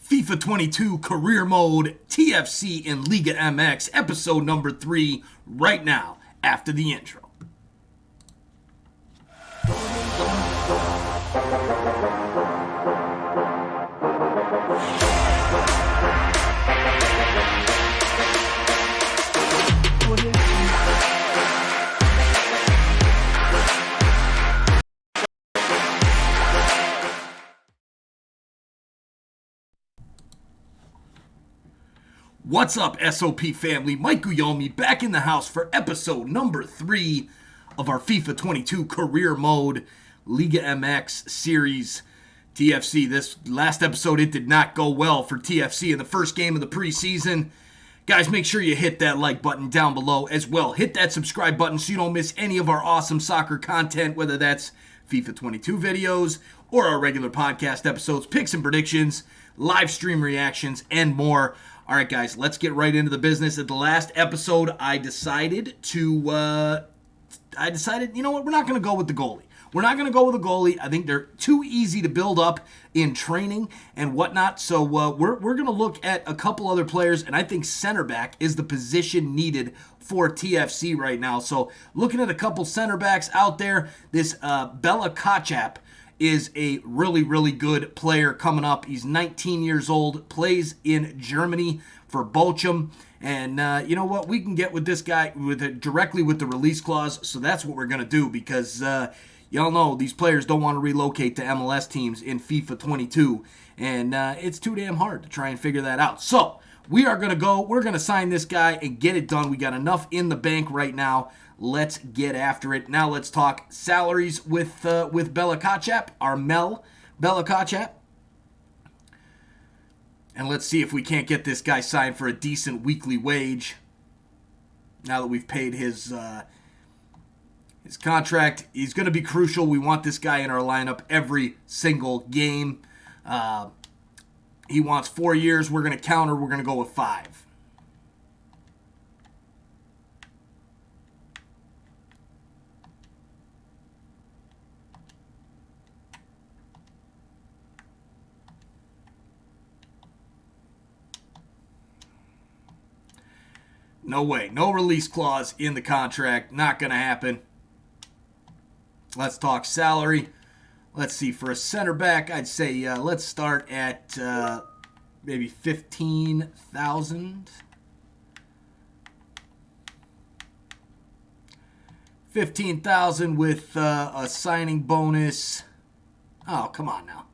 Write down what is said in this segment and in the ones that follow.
FIFA 22 Career Mode TFC in Liga MX, episode number 3, right now, after the intro. What's up, SOP family? Mike Guglielmi back in the house for episode number 3 of our FIFA 22 Career Mode Liga MX series. TFC, this last episode, it did not go well for TFC in the first game of the preseason. Guys, make sure you hit that like button down below as well. Hit that subscribe button so you don't miss any of our awesome soccer content, whether that's FIFA 22 videos or our regular podcast episodes, picks and predictions, live stream reactions, and more. All right, guys, let's get right into the business. At the last episode, I decided, you know what, we're not going to go with the goalie. I think they're too easy to build up in training and whatnot. So we're going to look at a couple other players, and I think center back is the position needed for TFC right now. So looking at a couple center backs out there, this Bella Kachap is a really, really good player coming up. He's 19 years old, plays in Germany for Bochum. And you know what? We can get with this guy directly with the release clause. So that's what we're going to do because y'all know these players don't want to relocate to MLS teams in FIFA 22. And it's too damn hard to try and figure that out. So we are going to go. We're going to sign this guy and get it done. We got enough in the bank right now. Let's get after it. Now let's talk salaries with Bella Kachap, our Mel Bella Kachap. And let's see if we can't get this guy signed for a decent weekly wage. Now that we've paid his contract, he's going to be crucial. We want this guy in our lineup every single game. He wants 4 years. We're going to counter. We're going to go with 5. No way. No release clause in the contract. Not going to happen. Let's talk salary. Let's see. For a center back, I'd say let's start at maybe 15,000. 15,000 with a signing bonus. Oh, come on now.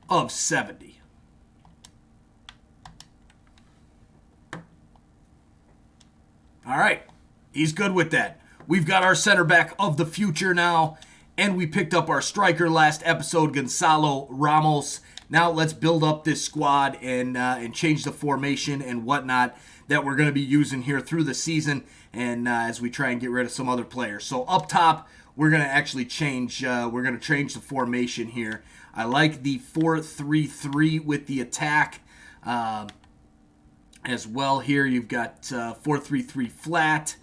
Of 70. All right, he's good with that. We've got our center back of the future now, and we picked up our striker last episode, Gonzalo Ramos. Now let's build up this squad and change the formation and whatnot that we're going to be using here through the season, and as we try and get rid of some other players. So up top, we're going to actually change. We're going to change the formation here. I like the 4-3-3 with the attack as well here. You've got 4-3-3 flat.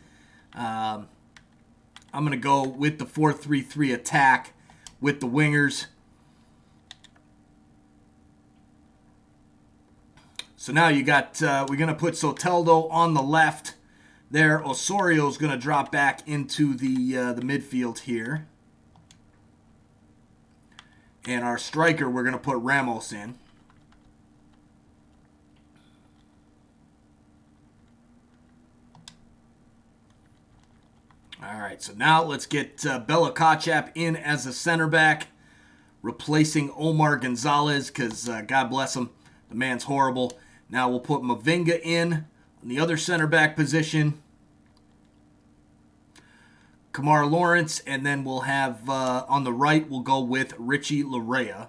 I'm going to go with the 4-3-3 attack with the wingers. So now you got, we're going to put Soteldo on the left there. Osorio's going to drop back into the midfield here. And our striker, we're going to put Ramos in. All right, so now let's get Bella Kachap in as a center back, replacing Omar Gonzalez because, God bless him, the man's horrible. Now we'll put Mavinga in on the other center back position. Kamar Lawrence, and then we'll have, on the right, we'll go with Richie Larea.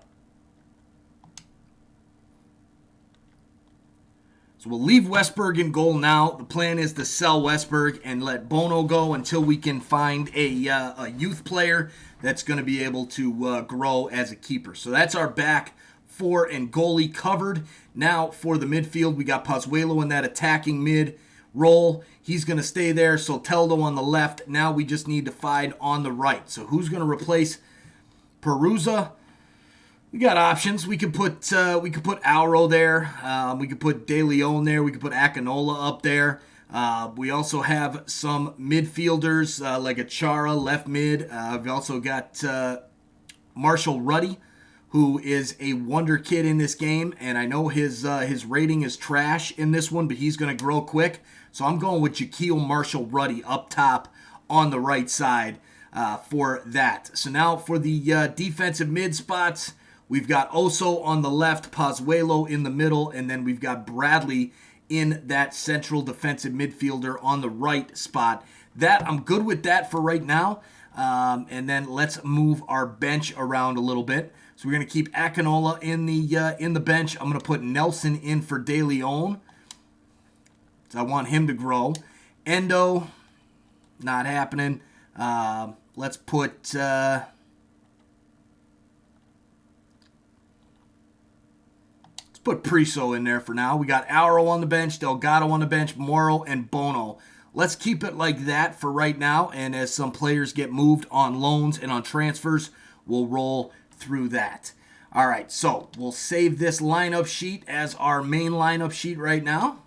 So we'll leave Westberg in goal now. The plan is to sell Westberg and let Bono go until we can find a youth player that's going to be able to grow as a keeper. So that's our back 4 and goalie covered. Now for the midfield, we got Pozuelo in that attacking mid role. He's going to stay there. Soteldo on the left. Now we just need to find on the right. So who's going to replace Peruzza? We got options. We could put Auro there. We could put De Leon there. We could put Akinola up there. We also have some midfielders like a Chara left mid. We've also got Marshall Ruddy, who is a wonder kid in this game, and I know his rating is trash in this one, but he's going to grow quick. So I'm going with Jaquil Marshall Ruddy up top on the right side for that. So now for the defensive mid spots, we've got Oso on the left, Pozuelo in the middle, and then we've got Bradley in that central defensive midfielder on the right spot. That I'm good with that for right now. And then let's move our bench around a little bit. So we're going to keep Akinola in the bench. I'm going to put Nelson in for De Leon. So I want him to grow. Endo, not happening. Let's put Priso in there for now. We got Auro on the bench, Delgado on the bench, Moro, and Bono. Let's keep it like that for right now, and as some players get moved on loans and on transfers, we'll roll through that. All right, so we'll save this lineup sheet as our main lineup sheet right now.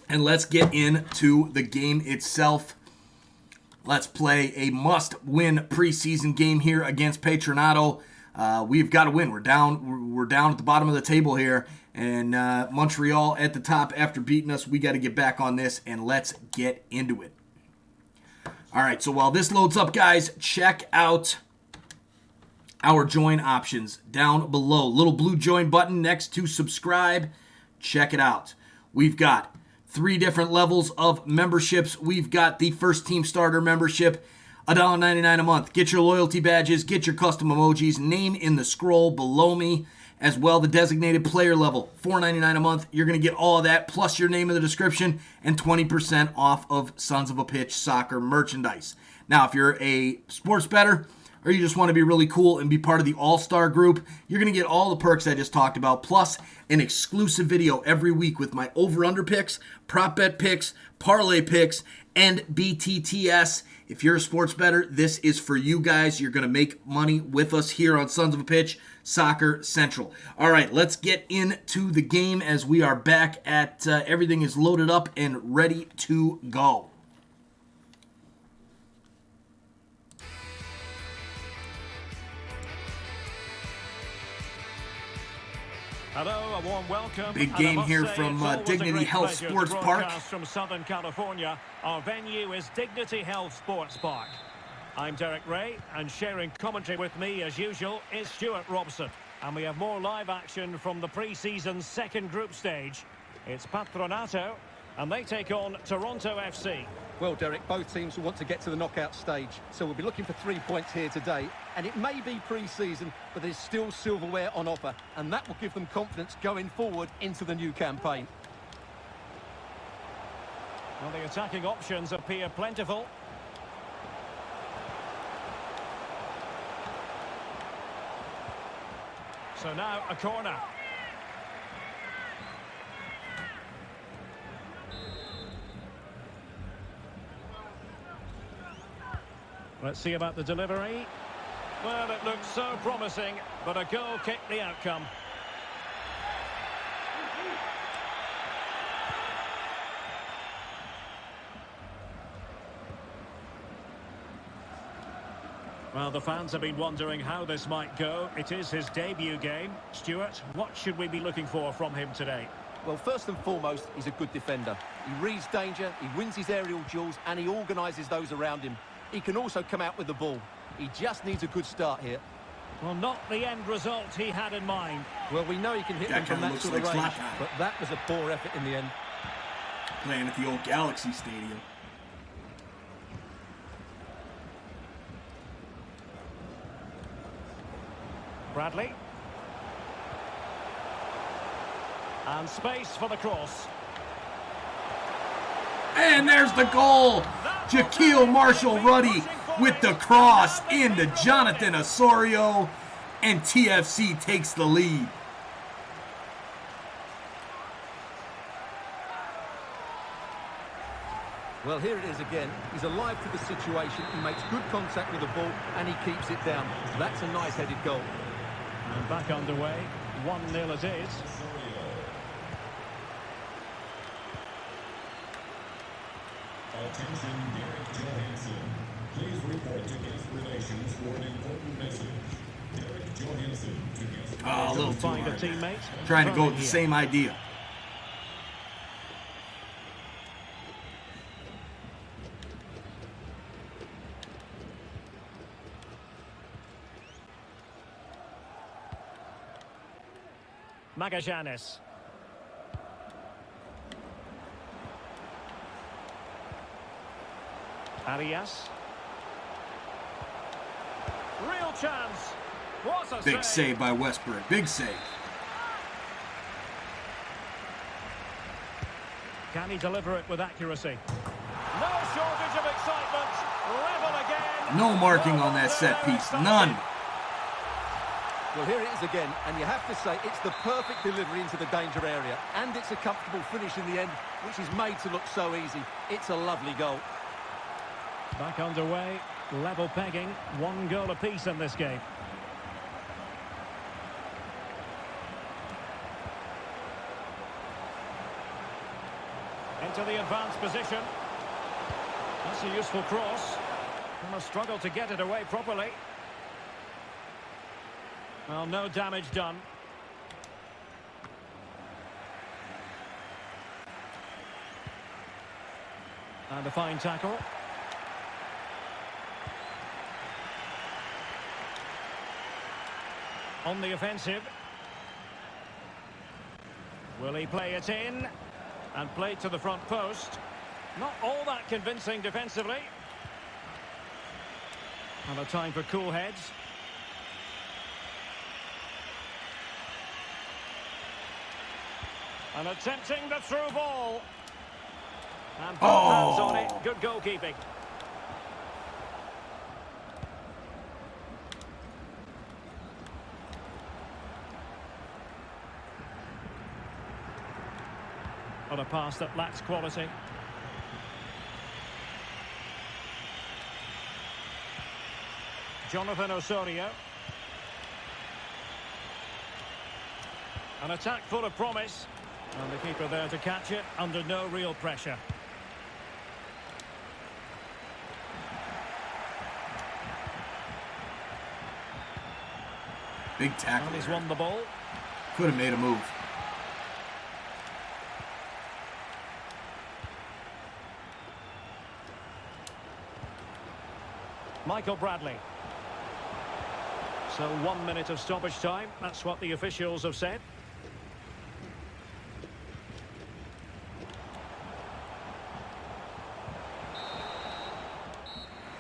And let's get into the game itself. Let's play a must-win preseason game here against Patronato. We've got to win. We're down at the bottom of the table here, and Montreal at the top after beating us. We got to get back on this, and let's get into it. All right, so while this loads up, guys, check out our join options down below. Little blue join button next to subscribe. Check it out. We've got 3 different levels of memberships. We've got the first team starter membership, $1.99 a month. Get your loyalty badges, get your custom emojis, name in the scroll below me. As well, the designated player level, $4.99 a month. You're going to get all of that, plus your name in the description, and 20% off of Sons of a Pitch soccer merchandise. Now, if you're a sports bettor, or you just want to be really cool and be part of the all-star group, you're going to get all the perks I just talked about, plus an exclusive video every week with my over-under picks, prop bet picks, parlay picks, and BTTS. If you're a sports bettor, this is for you guys. You're going to make money with us here on Sons of a Pitch Soccer Central. All right, let's get into the game as we are back at everything is loaded up and ready to go. Hello, a warm welcome. Big game here from Dignity Health Sports Park. From Southern California, our venue is Dignity Health Sports Park. I'm Derek Ray, and sharing commentary with me, as usual, is Stuart Robson. And we have more live action from the pre-season second group stage. It's Patronato, and they take on Toronto FC. Well, Derek, both teams will want to get to the knockout stage, so we'll be looking for 3 points here today. And it may be pre-season, but there's still silverware on offer, and that will give them confidence going forward into the new campaign. Well, the attacking options appear plentiful. So now a corner. Let's see about the delivery. Well, it looks so promising, but a goal kicked the outcome. Well, the fans have been wondering how this might go. It is his debut game. Stuart, what should we be looking for from him today? Well, first and foremost, he's a good defender. He reads danger, he wins his aerial duels, and he organises those around him. He can also come out with the ball. He just needs a good start here. Well, not the end result he had in mind. Well, we know he can hit them from that sort of range, but that was a poor effort in the end. Playing at the old Galaxy Stadium. Bradley. And space for the cross. And there's the goal. Jaquil Marshall-Ruddy with the cross into Jonathan Osorio, and TFC takes the lead. Well, here it is again. He's alive to the situation. He makes good contact with the ball and he keeps it down. That's a nice-headed goal. And back underway. 1-0 it is. Attention, Derek Johansson. Please report to guest relations for an important message. Derek Johansson to guest. Oh, a little too Find a hard. teammate. Trying to go with the Here. same idea. Magallanes. Arias. Real chance. What a Big save by Westbrook. Big save. Can he deliver it with accuracy? No shortage of excitement. Level again. No marking on that set piece. None. Well, here it is again, and you have to say it's the perfect delivery into the danger area. And it's a comfortable finish in the end, which is made to look so easy. It's a lovely goal. Back underway. Level pegging. 1 goal apiece in this game. Into the advanced position. That's a useful cross. And a struggle to get it away properly. Well, no damage done. And a fine tackle. On the offensive. Will he play it in? And play to the front post. Not all that convincing defensively. And a time for cool heads. And attempting the through ball. And both hands on it. Good goalkeeping. On a pass that lacks quality. Jonathan Osorio. An attack full of promise. And the keeper there to catch it under no real pressure. Big tackle. And he's won the ball. Could have made a move. Michael Bradley. So 1 minute of stoppage time. That's what the officials have said.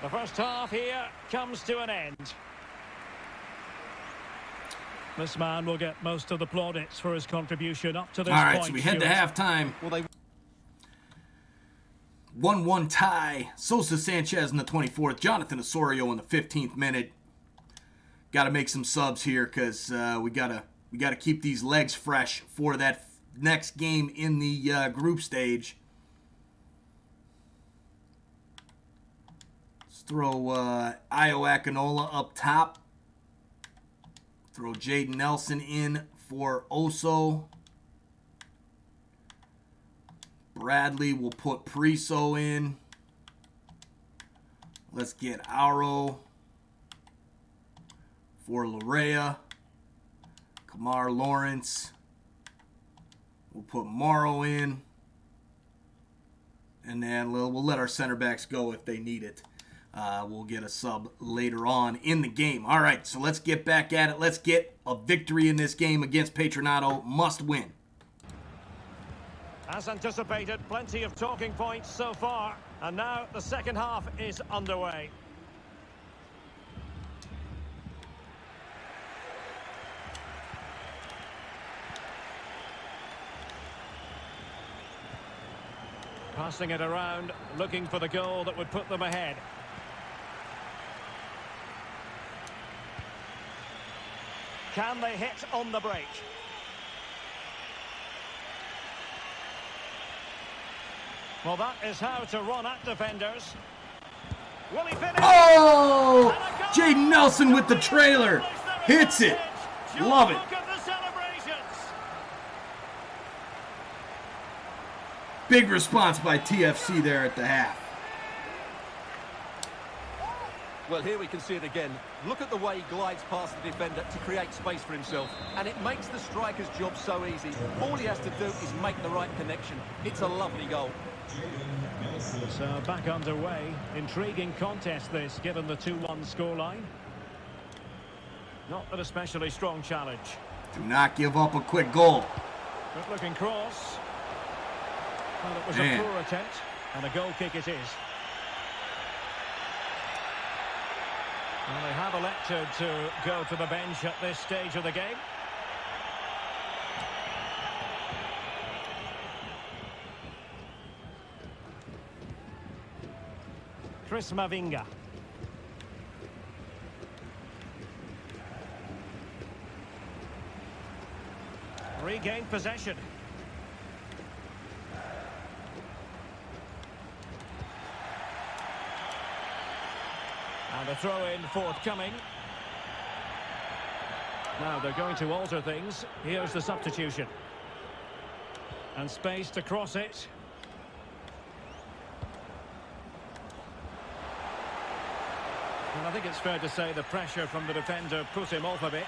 The first half here comes to an end. This man will get most of the plaudits for his contribution up to this All right, point. so we head to halftime. Well, they 1-1 tie. Sosa Sanchez in the 24th. Jonathan Osorio in the 15th minute. Got to make some subs here because we gotta keep these legs fresh for that next game in the group stage. Let's throw Io Akinola up top. Throw Jaden Nelson in for Oso. Bradley will put Priso in. Let's get Auro for Larea. Kamar Lawrence. We'll put Morrow in. And then we'll let our center backs go if they need it. We'll get a sub later on in the game. All right, so let's get back at it. Let's get a victory in this game against Patronato. Must win. As anticipated, plenty of talking points so far. And now the second half is underway. Passing it around, looking for the goal that would put them ahead. Can they hit on the break? Well, that is how to run at defenders. Will he finish? Oh! Jaden Nelson with the trailer. Hits it. Love it. Look at the celebrations. Big response by TFC there at the half. Well, here we can see it again. Look at the way he glides past the defender to create space for himself. And it makes the striker's job so easy. All he has to do is make the right connection. It's a lovely goal. So back underway. Intriguing contest this, given the 2-1 scoreline. Not an especially strong challenge. Do not give up a quick goal. Good looking cross. Well, it was Man. a poor attempt, and a goal kick it is. Well, they have elected to go to the bench at this stage of the game. Chris Mavinga. Regained possession. And a throw-in forthcoming. Now they're going to alter things. Here's the substitution. And space to cross it. And I think it's fair to say the pressure from the defender put him off a bit.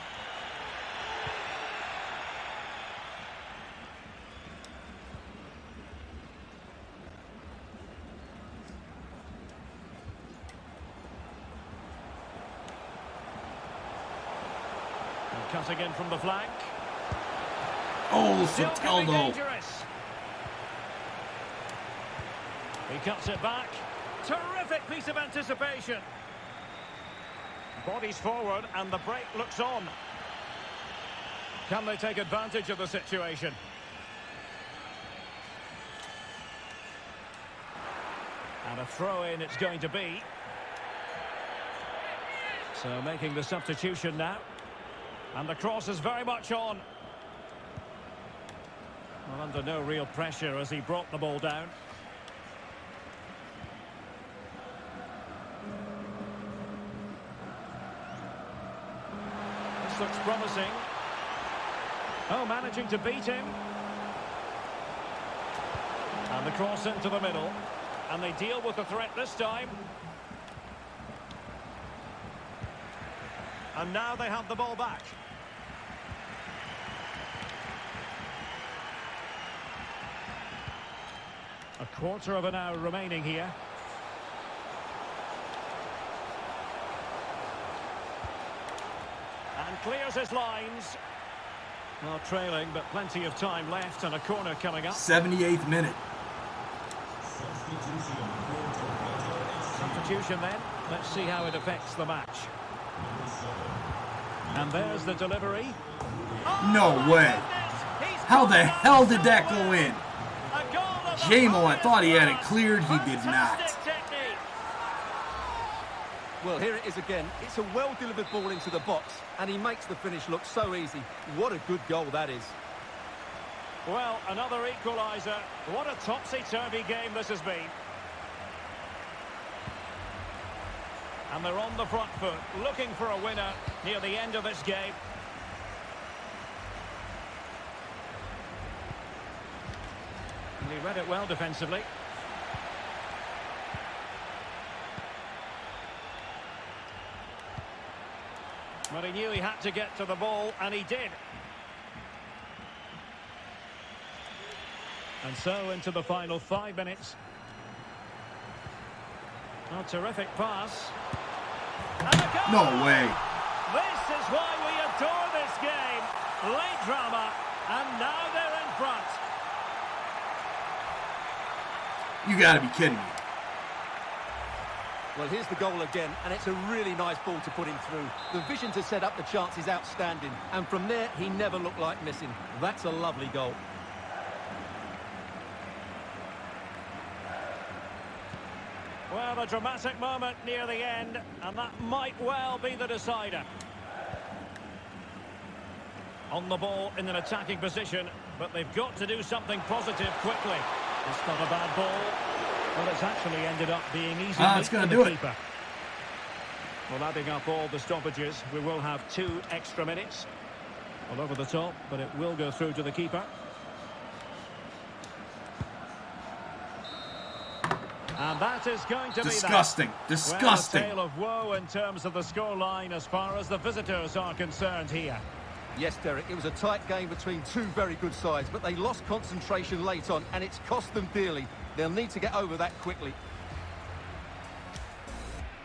Cutting in from the flank. Oh, Still could be Soteldo. dangerous. He cuts it back. Terrific piece of anticipation. Bodies forward and the break looks on. Can they take advantage of the situation? And a throw-in it's going to be. So making the substitution now. And the cross is very much on. Well, under no real pressure as he brought the ball down. This looks promising. Oh, managing to beat him. And the cross into the middle. And they deal with the threat this time. And now they have the ball back. A quarter of an hour remaining here. And clears his lines. Well, trailing, but plenty of time left and a corner coming up. 78th minute. Substitution then. Let's see how it affects the match. And there's the delivery. No way. How the hell did that go in? Jamo, I thought he had it cleared. He did not. Well, here it is again. It's a well-delivered ball into the box, and he makes the finish look so easy. What a good goal that is. Well, another equaliser. What a topsy-turvy game this has been. And they're on the front foot, looking for a winner near the end of this game. And he read it well defensively. But he knew he had to get to the ball, and he did. And so into the final 5 minutes. A terrific pass. And a goal! No way. This is why we adore this game. Late drama, and now they're in front. You got to be kidding me. Well, here's the goal again, and it's a really nice ball to put him through. The vision to set up the chance is outstanding, and from there, he never looked like missing. That's a lovely goal. a dramatic moment near the end, and that might well be the decider. On the ball in an attacking position, but they've got to do something positive quickly. It's not a bad ball. Well, it's actually ended up being easy. It's going to do it. Well, adding up all the stoppages, we will have 2 extra minutes. Well, over the top, but it will go through to the keeper. And that is going to disgusting. Be that. Disgusting. Well, a tale of woe in terms of the scoreline as far as the visitors are concerned here. Yes, Derek, it was a tight game between 2 very good sides, but they lost concentration late on, and it's cost them dearly. They'll need to get over that quickly.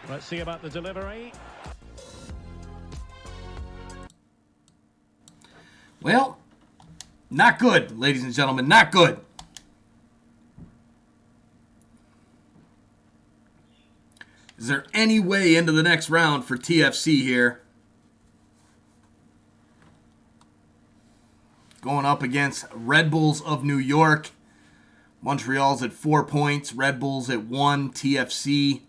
Let's see about the delivery. Well, not good, ladies and gentlemen, not good. Is there any way into the next round for TFC here? Going up against Red Bulls of New York. Montreal's at 4 points. Red Bulls at 1. TFC.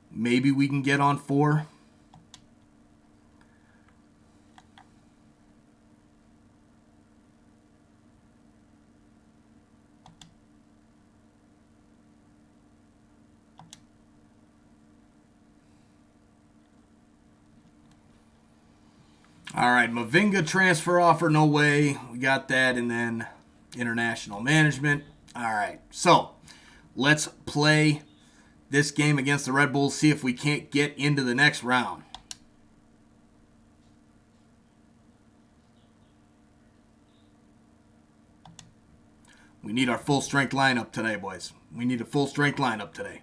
Maybe we can get on 4. All right, Mavinga transfer offer, no way. We got that, and then international management. All right, so let's play this game against the Red Bulls, see if we can't get into the next round. We need our full-strength lineup today, boys. We need a full-strength lineup today.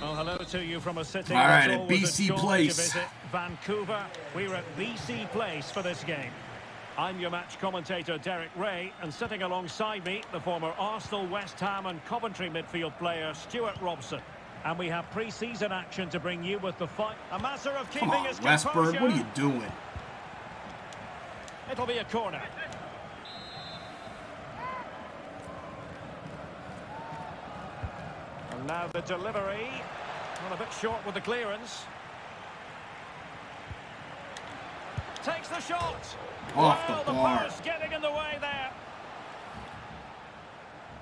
Well, hello to you from a city. All right, at BC Place. Vancouver. We're at BC Place for this game. I'm your match commentator, Derek Ray, and sitting alongside me, the former Arsenal, West Ham and Coventry midfield player, Stuart Robson. And we have pre-season action to bring you with the fight. A matter of keeping Come on, his Westberg, composure. what are you doing? It'll be a corner. And now the delivery. Well, a bit short with the clearance. Takes the shot. Off the The bar. pass getting in the way there.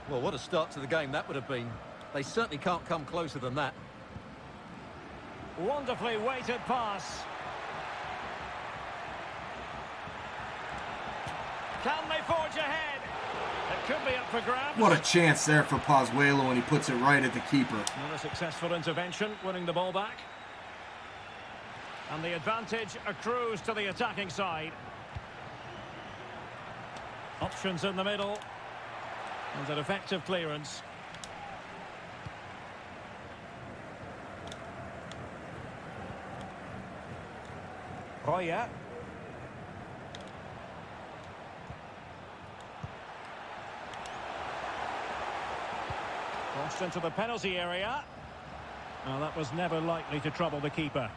Well, what a start to the game that would have been. They certainly can't come closer than that. Wonderfully weighted pass. Can they forge ahead? It could be up for grabs. What a chance there for Pozuelo, and he puts it right at the keeper. Not a successful intervention, winning the ball back. And the advantage accrues to the attacking side. Options in the middle. And an effective clearance. Roya. Crossed into the penalty area. Well, that was never likely to trouble the keeper.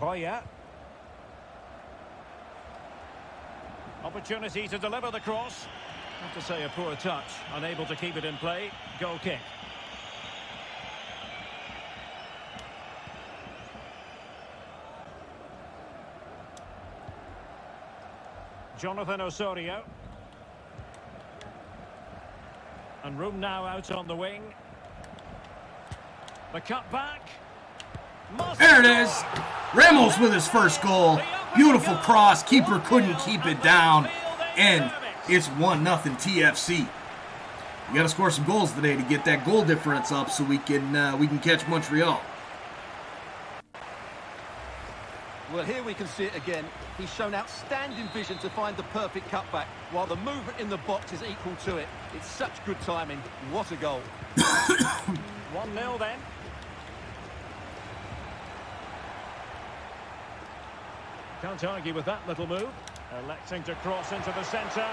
Roya. Opportunity to deliver the cross. Not to say a poor touch. Unable to keep it in play. Goal kick. Jonathan Osorio. And room now out on the wing. The cut back. There it is. Ramos with his first goal. Beautiful cross. Keeper couldn't keep it down. And it's 1-0 TFC. We got to score some goals today to get that goal difference up so we can catch Montreal. Well, here we can see it again. He's shown outstanding vision to find the perfect cutback, while the movement in the box is equal to it. It's such good timing. What a goal. 1-0 then. Can't argue with that little move. Electing to cross into the centre.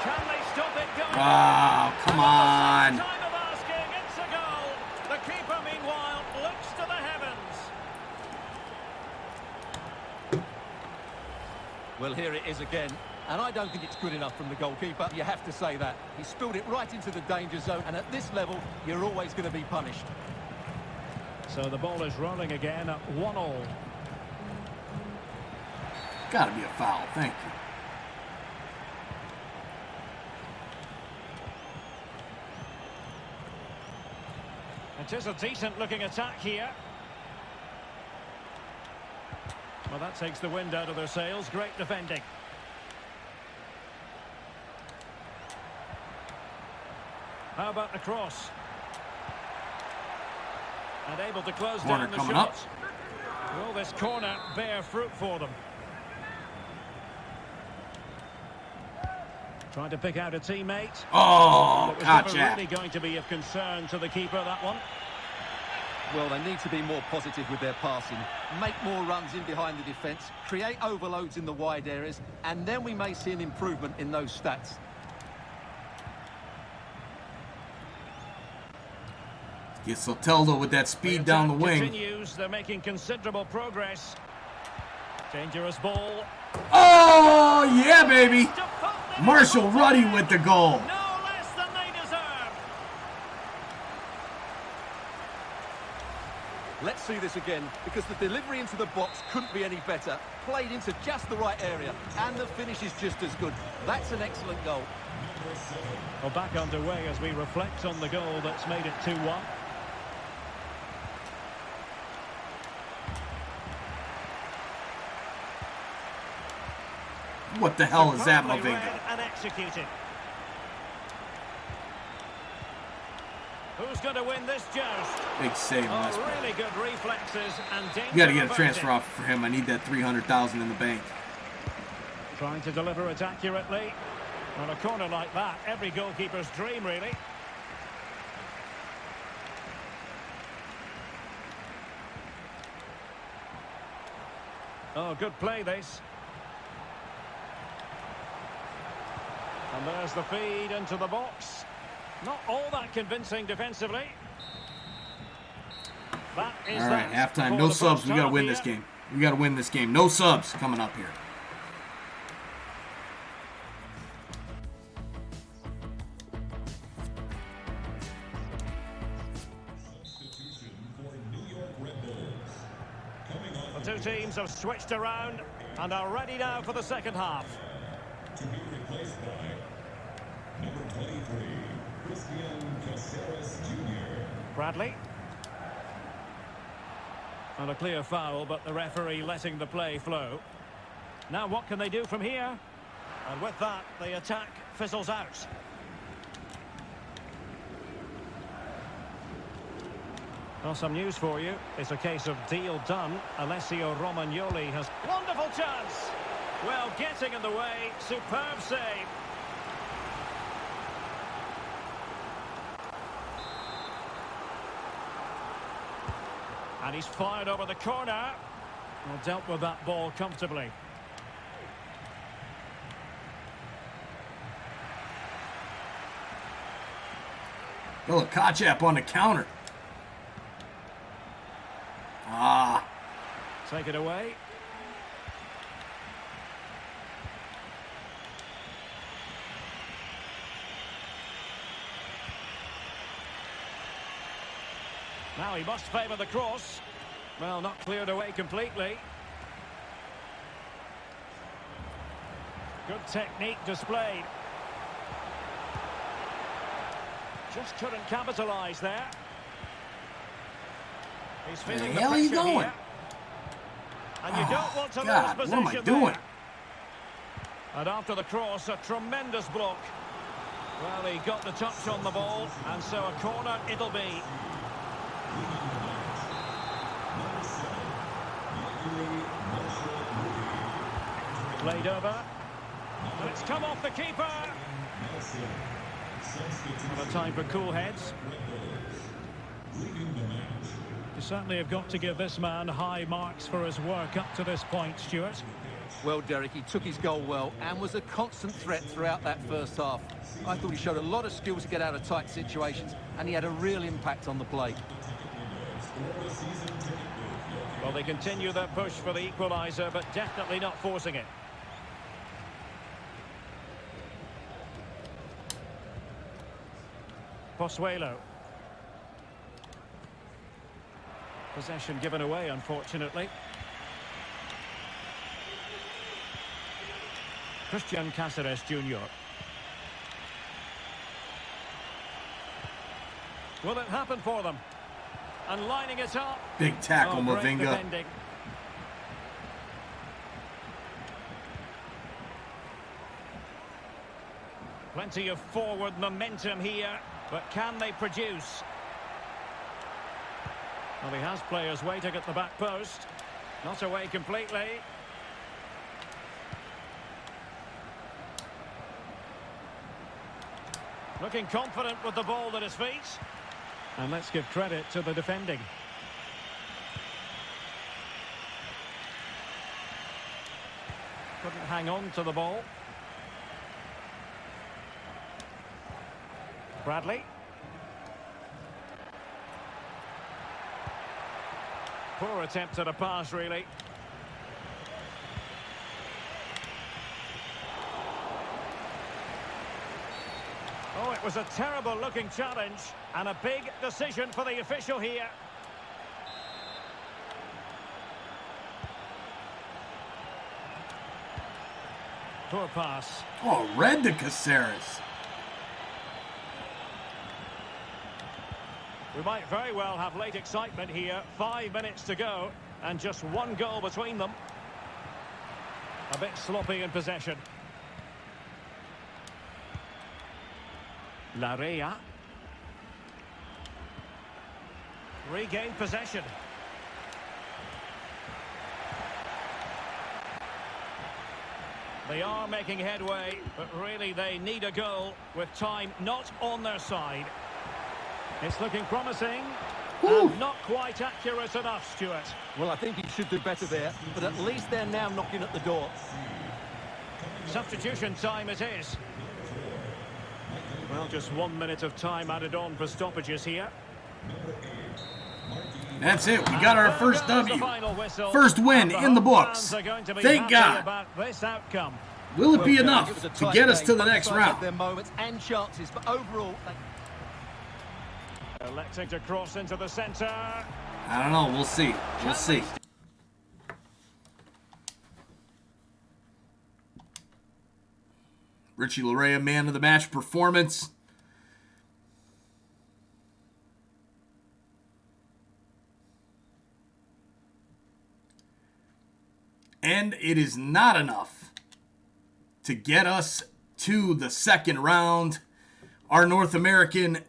Can they stop it going? Oh, come on. Time of asking, it's a goal. The keeper, meanwhile, looks to the heavens. Well, here it is again. And I don't think it's good enough from the goalkeeper. You have to say that. He spilled it right into the danger zone. And at this level, you're always going to be punished. So the ball is rolling again at 1-1. Gotta be a foul. Thank you. It is a decent-looking attack here. Well, that takes the wind out of their sails. Great defending. How about the cross? And able to close Corner down the coming shot. up. Will this corner bear fruit for them? Trying to pick out a teammate. Oh, It was never gotcha. really going to be of concern to the keeper, that one. Well, they need to be more positive with their passing, make more runs in behind the defence, create overloads in the wide areas, and then we may see an improvement in those stats. Get Soteldo with that speed down the wing. Continues. They're making considerable progress. Dangerous ball. Oh, yeah, baby. Marshall Ruddy with the goal. No less than they deserve. Let's see this again, because the delivery into the box couldn't be any better. Played into just the right area, and the finish is just as good. That's an excellent goal. Well, back underway as we reflect on the goal that's made it 2-1. What the hell is that, Superbly Mavinga? read and executed. Who's going to win this joust? Big save on this Oh, play. really good reflexes and danger. You got to get a averted. transfer offer for him. I need that $300,000 in the bank. Trying to deliver it accurately. On a corner like that, every goalkeeper's dream, really. Oh, good play, this. And there's the feed into the box. Not all that convincing defensively. That is All right, that halftime. for No the subs. first We got to half win here. this game. We got to win this game. No subs coming up here. Substitution for New York Red Bulls. Coming off The two teams have switched around and are ready now for the second half. to be replaced by number 23, Christian Caceres Jr. Bradley. And a clear foul, but the referee letting the play flow. Now what can they do from here? And with that, the attack fizzles out. Well, some news for you. It's a case of deal done. Alessio Romagnoli has... Wonderful chance! Well, getting in the way. Superb save. And he's fired over the corner. Well, dealt with that ball comfortably. Oh, Kachap on the counter. Ah, Take it away. Now he must favour the cross. Well, not cleared away completely. Good technique displayed. Just couldn't capitalise there. He's feeling the hell are you pressure going? here. And you don't want to God, lose what am I possession doing? there. And after the cross, a tremendous block. Well, he got the touch on the ball, and so a corner it'll be. Played over. And it's come off the keeper. What a time for cool heads. You certainly have got to give this man high marks for his work up to this point, Stuart. Well, Derek, he took his goal well and was a constant threat throughout that first half. I thought he showed a lot of skill to get out of tight situations, and he had a real impact on the play. Well, they continue their push for the equaliser, but definitely not forcing it. Pozuelo. Possession given away, unfortunately. Christian Cáceres Jr. Will it happen for them? And lining it up. Big tackle, great Mavinga. defending. Plenty of forward momentum here, but can they produce? Well, he has players waiting at the back post. Not away completely. Looking confident with the ball at his feet. And let's give credit to the defending. Couldn't hang on to the ball. Bradley. Poor attempt at a pass, really. Oh, it was a terrible-looking challenge and a big decision for the official here. Poor pass. Oh, red to Cáceres. We might very well have late excitement here. 5 minutes to go and just one goal between them. A bit sloppy in possession. Larrea. Regained possession. They are making headway, but really they need a goal with time not on their side. It's looking promising, and not quite accurate enough, Stuart. Well, I think he should do better there, but at least they're now knocking at the door. Substitution time it is. Well, just 1 minute of time added on for stoppages here. That's it. We got our first W. Whistle, First win in the books. Thank God. About this outcome. Will it be Well, enough it was a to tight get us game. to the Both next sides had round? their moments and chances, but overall, Electing to cross into the centre. I don't know. We'll see. We'll see. Richie Larrea, man of the match performance. And it is not enough to get us to the second round. Our North American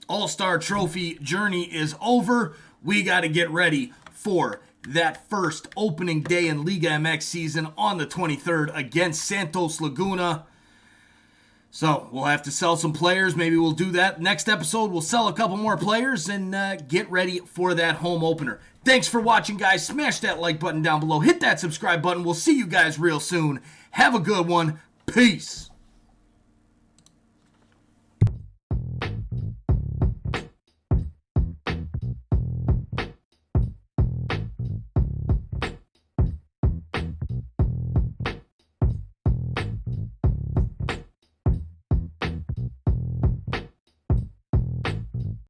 All-Star Trophy journey is over. We got to get ready for that first opening day in Liga MX season on the 23rd against Santos Laguna. So we'll have to sell some players. Maybe we'll do that. Next episode, we'll sell a couple more players and get ready for that home opener. Thanks for watching, guys. Smash that like button down below. Hit that subscribe button. We'll see you guys real soon. Have a good one. Peace.